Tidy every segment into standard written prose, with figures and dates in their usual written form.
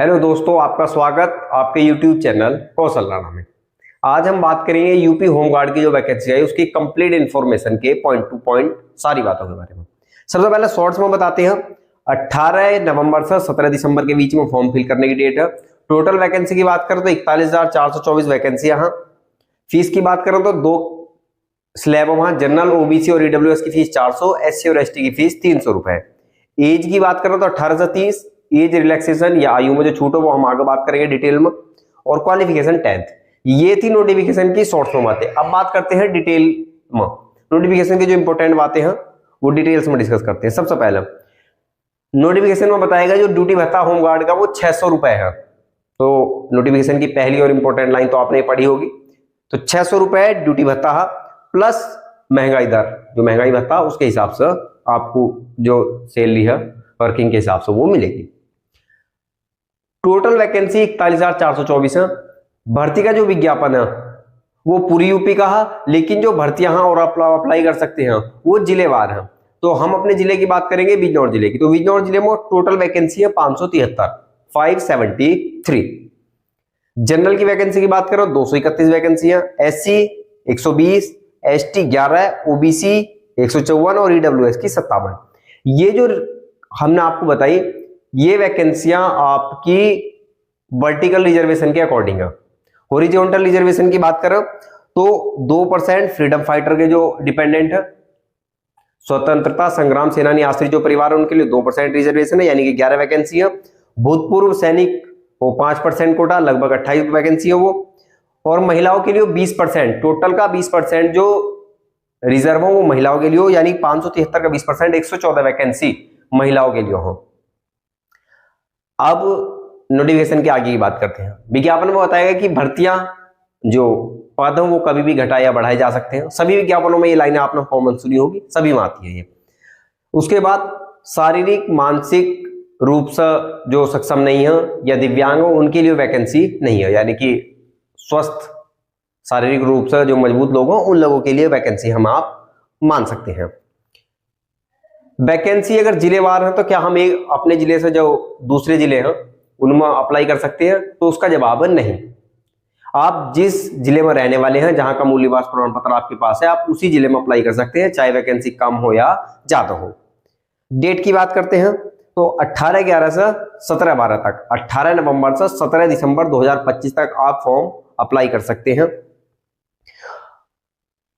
Hello दोस्तों, आपका स्वागत आपके YouTube चैनल कौशल राणा में। आज हम बात करेंगे यूपी होमगार्ड की जो वैकेंसी है उसकी कंप्लीट इन्फॉर्मेशन के पॉइंट टू पॉइंट सारी बातों के बारे में। सबसे पहले शॉर्ट्स में बताते हैं। 18 नवंबर से 17 दिसंबर के बीच में फॉर्म फिल करने की डेट है। टोटल वैकेंसी की बात करें तो 41,424 वैकेंसी। यहाँ फीस की बात करें तो दो स्लैब वहां जनरल, ओबीसी और ईडब्ल्यूएस की फीस 400, एससी और एसटी की फीस 300 रुपए। एज की बात करें तो 18 से 30, एज रिलैक्सेशन या आयु में जो छूट हो वो हम आगे बात करेंगे डिटेल में, और क्वालिफिकेशन 10th। ये थी नोटिफिकेशन की शॉर्ट्स में बातें। अब बात करते हैं डिटेल में। नोटिफिकेशन की जो इंपॉर्टेंट बातें हैं वो डिटेल्स में डिस्कस करते हैं। सबसे पहले नोटिफिकेशन में बताएगा जो ड्यूटी भत्ता होमगार्ड का वो 600 रुपए है। तो नोटिफिकेशन की पहली और इंपॉर्टेंट लाइन तो आपने पढ़ी होगी। तो 600 रुपए ड्यूटी भत्ता प्लस महंगाई दर, जो महंगाई भत्ता उसके हिसाब से आपको जो सैलरी है वर्किंग के हिसाब से वो मिलेगी। टोटल वैकेंसी 41,424 है। भर्ती का जो विज्ञापन है वो पूरी यूपी का है, लेकिन जो भर्तियां और अप्लाई कर सकते हैं वो जिलेवार है। तो हम अपने जिले की बात करेंगे, बिजनौर जिले की। तो बिजनौर जिले में टोटल वैकेंसी है 573। जनरल की वैकेंसी की बात करो 231 वैकेंसी है। एससी 120, एसटी 11, ओबीसी 154 और ईडब्ल्यूएस की 57। ये जो हमने आपको बताई ये वैकेंसियां आपकी वर्टिकल रिजर्वेशन के अकॉर्डिंग है। हॉरिजॉन्टल रिजर्वेशन की बात करें तो 2% फ्रीडम फाइटर के जो डिपेंडेंट है, स्वतंत्रता संग्राम सेनानी आश्रित जो परिवार है उनके लिए 2% रिजर्वेशन है, यानी कि 11 वैकेंसी है। भूतपूर्व सैनिक वो 5% कोटा, लगभग 28 वैकेंसी है वो। और महिलाओं के लिए 20%, टोटल का 20% जो रिजर्व हो वो महिलाओं के लिए हो, यानी 573 का 20%, 114 वैकेंसी महिलाओं के लिए हो। अब नोटिफिकेशन के आगे की बात करते हैं। विज्ञापन में बताएगा कि भर्तियां जो पद हैं वो कभी भी घटाए या बढ़ाए जा सकते हैं। सभी विज्ञापनों में ये लाइनें आपने कॉमन सुनी होगी, सभी में आती है ये। उसके बाद शारीरिक मानसिक रूप से जो सक्षम नहीं है या दिव्यांग हो उनके लिए वैकेंसी नहीं है, यानी कि स्वस्थ शारीरिक रूप से जो मजबूत लोग हों उन लोगों के लिए वैकेंसी हम आप मान सकते हैं। वैकेंसी अगर जिलेवार है तो क्या हम एक अपने जिले से जो दूसरे जिले हैं उनमें अप्लाई कर सकते हैं? तो उसका जवाब है नहीं। आप जिस जिले में रहने वाले हैं, जहां का मूल निवास प्रमाण पत्र आपके पास है, आप उसी जिले में अप्लाई कर सकते हैं, चाहे वैकेंसी कम हो या ज्यादा हो। डेट की बात करते हैं तो 18/11 से 17/12 तक, 18 नवंबर से 17 दिसंबर 2025 तक आप फॉर्म अप्लाई कर सकते हैं।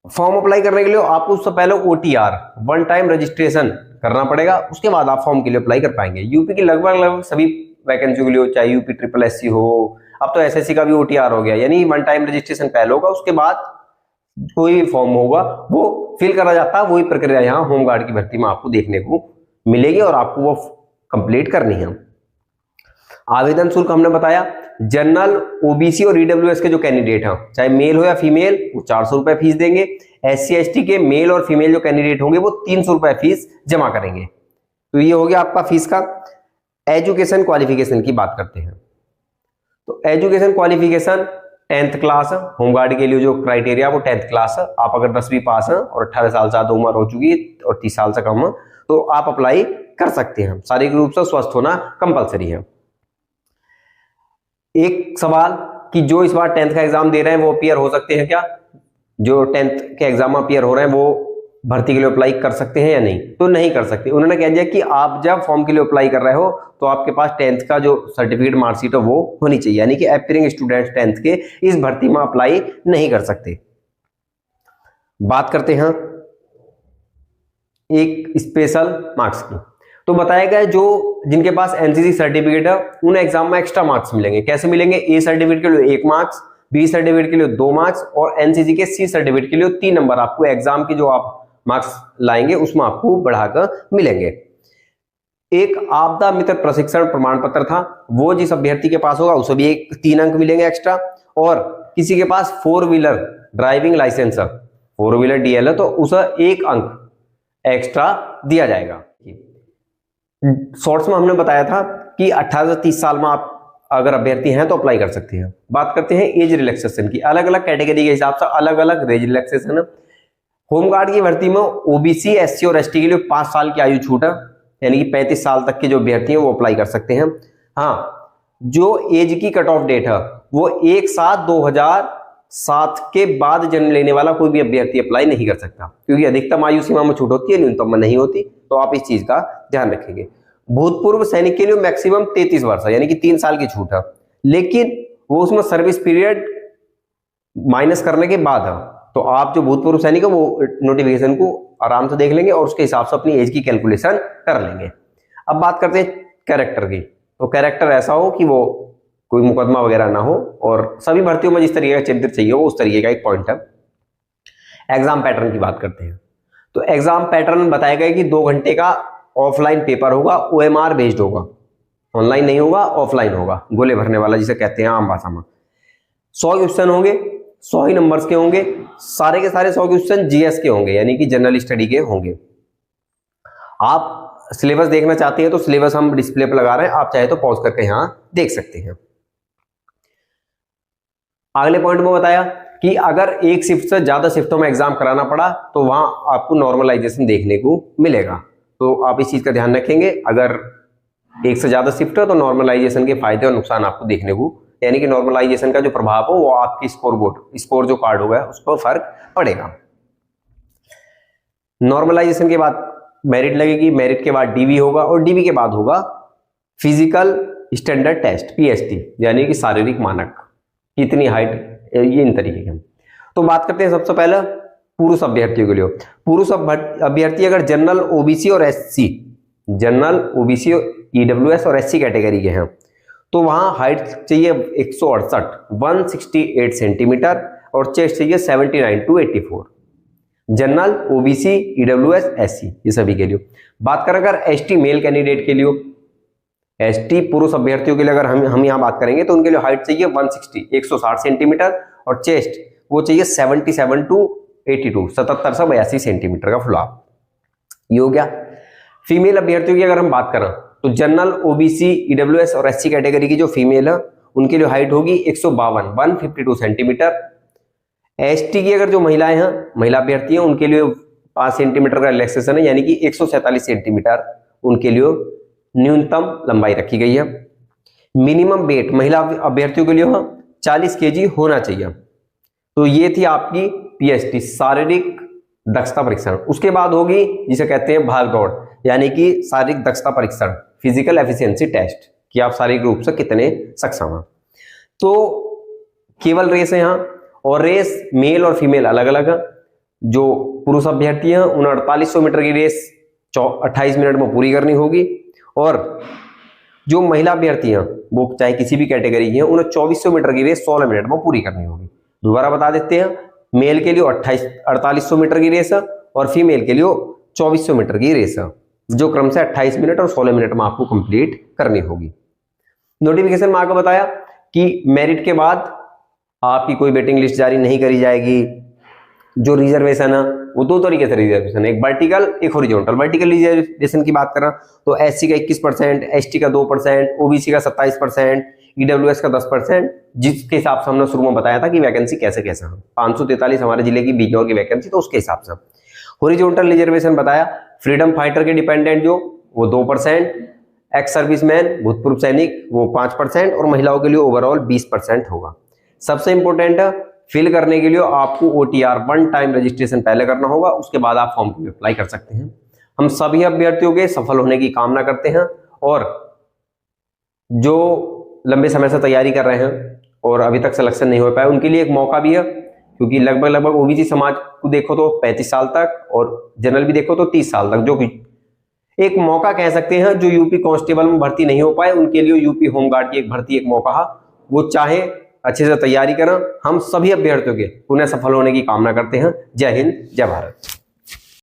फॉर्म अप्लाई करने के लिए आपको उससे पहले OTR वन टाइम रजिस्ट्रेशन करना पड़ेगा, उसके बाद आप फॉर्म के लिए अप्लाई कर पाएंगे। यूपी की लगभग सभी वैकेंसी के लिए, चाहे यूपी SSSC हो, अब तो SSC का भी OTR हो गया, यानी वन टाइम रजिस्ट्रेशन पहले होगा, उसके बाद कोई भी फॉर्म होगा वो फिल करा जाता है। वही प्रक्रिया यहाँ होमगार्ड की भर्ती में आपको देखने को मिलेगी और आपको वो कंप्लीट करनी है। आवेदन शुल्क हमने बताया, जनरल, ओबीसी और ईडब्ल्यूएस के जो कैंडिडेट हैं, चाहे मेल हो या फीमेल, वो 400 रुपए फीस देंगे। SC ST के मेल और फीमेल जो कैंडिडेट होंगे वो 300 रुपए फीस जमा करेंगे। तो ये हो गया आपका फीस का। एजुकेशन क्वालिफिकेशन की बात करते हैं तो एजुकेशन क्वालिफिकेशन 10th क्लास है। होमगार्ड के लिए जो क्राइटेरिया वो 10th क्लास है। आप अगर 10वीं पास हैं और 18 साल से ज्यादा उम्र हो चुकी है और 30 साल से कम है तो आप अप्लाई कर सकते हैं। शारीरिक रूप से स्वस्थ होना कंपलसरी है। एक सवाल कि जो इस बार 10th का एग्जाम दे रहे हैं वो अपीयर हो सकते हैं क्या? जो 10th के एग्जाम अपीयर हो रहे हैं वो भर्ती के लिए अप्लाई कर सकते हैं या नहीं? तो नहीं कर सकते। उन्होंने कह दिया कि आप जब फॉर्म के लिए अप्लाई कर रहे हो तो आपके पास 10th का जो सर्टिफिकेट मार्कशीट है वो होनी चाहिए, यानी कि अपीयरिंग स्टूडेंट्स 10th के इस भर्ती में अप्लाई नहीं कर सकते। बात करते हैं एक स्पेशल मार्क्स की। तो बताया गया जो जिनके पास एनसीसी सर्टिफिकेट है उन एग्जाम में एक्स्ट्रा मार्क्स मिलेंगे। कैसे मिलेंगे? ए सर्टिफिकेट के लिए 1 मार्क्स, बी सर्टिफिकेट के लिए 2 मार्क्स और एनसीसी के सी सर्टिफिकेट के लिए 3 नंबर आपको एग्जाम की जो आप मार्क्स लाएंगे उसमें आपको बढ़ाकर मिलेंगे। एक आपदा मित्र प्रशिक्षण प्रमाण पत्र था, वो जिस अभ्यर्थी के पास होगा उसे भी 3 अंक मिलेंगे एक्स्ट्रा। और किसी के पास 4 व्हीलर ड्राइविंग लाइसेंस है, 4 व्हीलर DL है, तो उसे 1 अंक एक्स्ट्रा दिया जाएगा। शॉर्ट्स में हमने बताया था कि 18 से 30 साल में आप अगर अभ्यर्थी हैं तो अप्लाई कर सकते हैं। बात करते हैं एज रिलैक्सेशन की। अलग अलग कैटेगरी के हिसाब से अलग अलग एज रिलैक्सेशन है। होमगार्ड की भर्ती में ओबीसी, SC और ST के लिए 5 साल की आयु छूट है, यानी कि 35 साल तक के जो अभ्यर्थी हैं वो अप्लाई कर सकते हैं। हाँ, जो एज की कट ऑफ डेट है वो 1/7/2007 के बाद जन्म लेने वाला कोई भी अभ्यर्थी अप्लाई नहीं कर सकता, क्योंकि अधिकतम आयु सीमा में छूट होती है, न्यूनतम में नहीं होती। तो आप इस चीज का ध्यान रखेंगे। भूतपूर्व सैनिक के लिए मैक्सिमम 33 वर्ष है, यानी कि 3 साल की छूट है, लेकिन वो उसमें सर्विस पीरियड माइनस करने के बाद है। तो आप जो भूतपूर्व सैनिक है वो नोटिफिकेशन को आराम से देख लेंगे और उसके हिसाब से अपनी एज की कैलकुलेशन कर लेंगे। अब बात करते हैं कैरेक्टर की। तो कैरेक्टर ऐसा हो कि वो कोई मुकदमा वगैरह ना हो, और सभी भर्तियों में जिस तरीके का चरित्र चाहिए वो उस तरीके का एक पॉइंट है। एग्जाम पैटर्न की बात करते हैं। तो एग्जाम पैटर्न बताया गया कि 2 घंटे का ऑफलाइन पेपर होगा, OMR बेस्ड होगा, ऑनलाइन नहीं होगा, ऑफलाइन होगा, गोले भरने वाला जिसे कहते हैं आम भाषा में। 100 क्वेश्चन होंगे, 100 ही नंबर्स के होंगे, सारे के सारे 100 क्वेश्चन GS के होंगे, यानी कि जनरल स्टडी के होंगे। आप सिलेबस देखना चाहते हैं तो सिलेबस हम डिस्प्ले पर लगा रहे हैं, आप चाहे तो पॉज करके यहां देख सकते हैं। अगले पॉइंट में बताया कि अगर एक शिफ्ट से ज्यादा शिफ्टों में एग्जाम कराना पड़ा तो वहां आपको नॉर्मलाइजेशन देखने को मिलेगा। तो आप इस चीज का ध्यान रखेंगे, अगर एक से ज्यादा शिफ्ट है तो नॉर्मलाइजेशन के फायदे और नुकसान आपको देखने को, यानी कि नॉर्मलाइजेशन का जो प्रभाव हो वो आपकी स्कोर जो कार्ड होगा उस पर फर्क पड़ेगा। नॉर्मलाइजेशन के बाद मेरिट लगेगी, मेरिट के बाद DV होगा, और DV के बाद होगा फिजिकल स्टैंडर्ड टेस्ट PST, यानी कि शारीरिक मानक, कितनी हाइट, ये इन तरीके के। तो बात करते हैं सबसे पहले पुरुष अभ्यर्थियों के लिए। पुरुष अभ्यर्थी अगर जनरल, OBC और SC, जनरल, OBC, EWS और SC कैटेगरी के हैं तो वहां हाइट चाहिए 168 सेंटीमीटर और चेस्ट चाहिए 79 to 84। General, OBC, EWS, SC ये सभी के लिए। बात करें अगर ST मेल कैंडिडेट के लिए, ST पुरुष अभ्यर्थियों के लिए अगर हम यहाँ बात करेंगे तो उनके लिए हाइट चाहिए 160 सेंटीमीटर और चेस्ट वो चाहिए 77 to 82, 77 से 82 सेंटीमीटर का फुलाव। ये हो गया। फीमेल अभ्यर्थियों की अगर हम बात करें तो जनरल, OBC, EWS और SC कैटेगरी की जो फीमेल है उनके लिए हाइट होगी 152 सेंटीमीटर। ST की अगर जो महिलाएं हैं, महिला अभ्यर्थी हैं, उनके लिए 5 सेंटीमीटर का रिलैक्सेशन है, यानी कि 147 सेंटीमीटर उनके लिए न्यूनतम लंबाई रखी गई है। मिनिमम वेट महिला अभ्यर्थियों के लिए 40 kg होना चाहिए। तो ये थी आपकी PST शारीरिक दक्षता परीक्षण। उसके बाद होगी जिसे कहते हैं भाग दौड़, यानी कि शारीरिक दक्षता परीक्षण, फिजिकल एफिशिएंसी टेस्ट, कि आप शारीरिक रूप से कितने सक्षम हैं। तो केवल रेस है यहाँ, और रेस मेल और फीमेल अलग अलग है। जो पुरुष अभ्यर्थी हैं उन्हें 4800 मीटर की रेस 28 मिनट में पूरी करनी होगी, और जो महिला अभ्यर्थी हैं वो चाहे किसी भी कैटेगरी की हैं उन्हें 2400 मीटर की रेस 16 मिनट में पूरी करनी होगी। दोबारा बता देते हैं, मेल के लिए 4800 मीटर की रेस है और फीमेल के लिए 2400 मीटर की रेस है, जो क्रम से 28 मिनट और 16 मिनट में आपको कंप्लीट करनी होगी। नोटिफिकेशन में आपको बताया कि मेरिट के बाद आपकी कोई वेटिंग लिस्ट जारी नहीं करी जाएगी। जो रिजर्वेशन है वो 2 तरीके से रिजर्वेशन है, एक वर्टिकल, एक हॉरिजॉन्टल। वर्टिकल रिजर्वेशन की बात करें तो SC का 21%, ST का 2%, OBC का 27%, EWS का 10%, जिसके हिसाब से हमने शुरू में बताया था कि वैकेंसी कैसे कैसे है। 543 हमारे जिले की बिजनौर की वैकेंसी, तो उसके हिसाब से। हॉरिजॉन्टल रिजर्वेशन बताया, फ्रीडम फाइटर के डिपेंडेंट जो वो 2%, एक्स सर्विसमैन भूतपूर्व सैनिक वो 5%, और महिलाओं के लिए ओवरऑल 20% होगा। सबसे इंपॉर्टेंट है, फिल करने के लिए आपको OTR 1 टाइम रजिस्ट्रेशन पहले करना होगा, उसके बाद आप फॉर्म के लिए अप्लाई कर सकते हैं। हम सभी अभ्यर्थियों के सफल होने की कामना करते हैं, और जो लंबे समय से तैयारी कर रहे हैं और अभी तक सिलेक्शन नहीं हो पाया उनके लिए एक मौका भी है, क्योंकि लगभग OBC समाज को देखो तो 35 साल तक और जनरल भी देखो तो 30 साल तक, जो कि एक मौका कह सकते हैं। जो यूपी कांस्टेबल में भर्ती नहीं हो पाए उनके लिए यूपी होमगार्ड की एक भर्ती, एक मौका है। वो चाहे अच्छे से तैयारी करें। हम सभी अभ्यर्थियों के पुनः सफल होने की कामना करते हैं। जय हिंद, जय भारत।